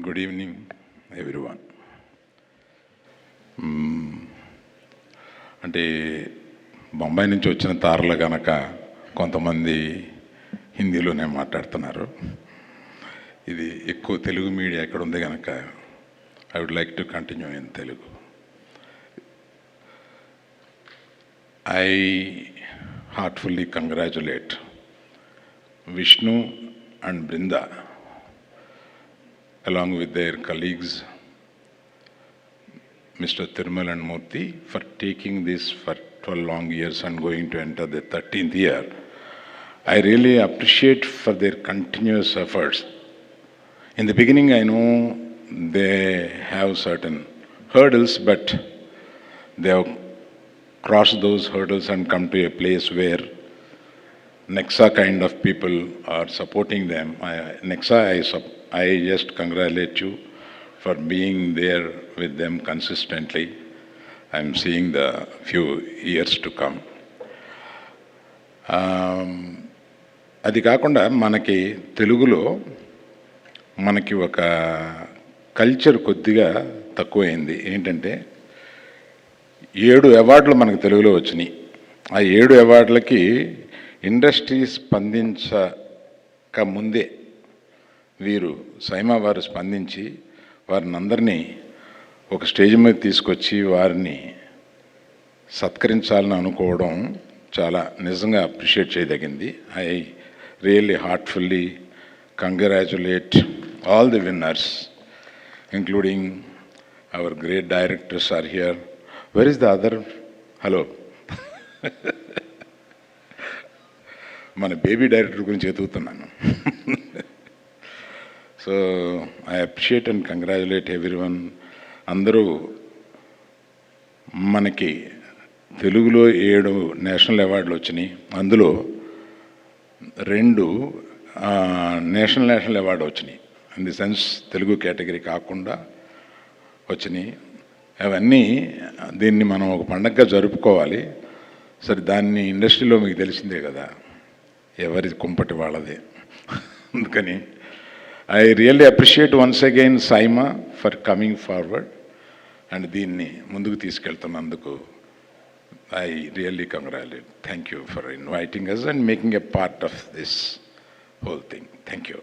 Good evening everyone. అంటే బొంబాయి నుంచి వచ్చిన తారలు కనుక కొంతమంది హిందీలోనే మాట్లాడుతున్నారు. ఇది ఎక్కువ తెలుగు మీడియా ఎక్కడ ఉంది కనుక I would like to continue in Telugu. I heartfully congratulate Vishnu and Brinda along with their colleagues Mr. Tirmal and Murthy for taking this for 12 long years and going to enter the 13th year. I really appreciate for their continuous efforts. In the beginning I know they have certain hurdles, but they have cross those hurdles and come to a place where Nexa kind of people are supporting them. Nexa, I just congratulate you for being there with them consistently. I'm seeing the few years to come. అది కాకుండా మనకి తెలుగులో మనకి ఒక culture కొద్దిగా తక్కువైంది. ఏంటంటే 7 అవార్డులు మనకు తెలుగులో వచ్చినాయి. ఆ 7 అవార్డులకి ఇండస్ట్రీ స్పందించక ముందే వీరు సైమా వారు స్పందించి వారిని అందరినీ ఒక స్టేజ్ మీద తీసుకొచ్చి వారిని సత్కరించాలని అనుకోవడం చాలా నిజంగా అప్రిషియేట్ చేయదగింది. I really heartfully congratulate all the winners including our great directors are here. Where is the other? Hello. మన బేబీ డైరెక్టర్ గురించి ఎదుగుతున్నాను. So I appreciate and congratulate everyone. అందరూ మనకి తెలుగులో 7 నేషనల్ అవార్డులు వచ్చినాయి. అందులో 2 నేషనల్ అవార్డు వచ్చినాయి. In the sense Telugu category కాకుండా వచ్చినాయి. అవన్నీ దీన్ని మనం ఒక పండగగా జరుపుకోవాలి. సరే, దాన్ని ఇండస్ట్రీలో మీకు తెలిసిందే కదా, ఎవరి కుంపటి వాళ్ళదే. అందుకని I really appreciate once again SIIMA for coming forward and దీన్ని ముందుకు తీసుకెళ్తున్నందుకు I really congratulate. Thank you for inviting us and making a part of this whole thing. Thank you.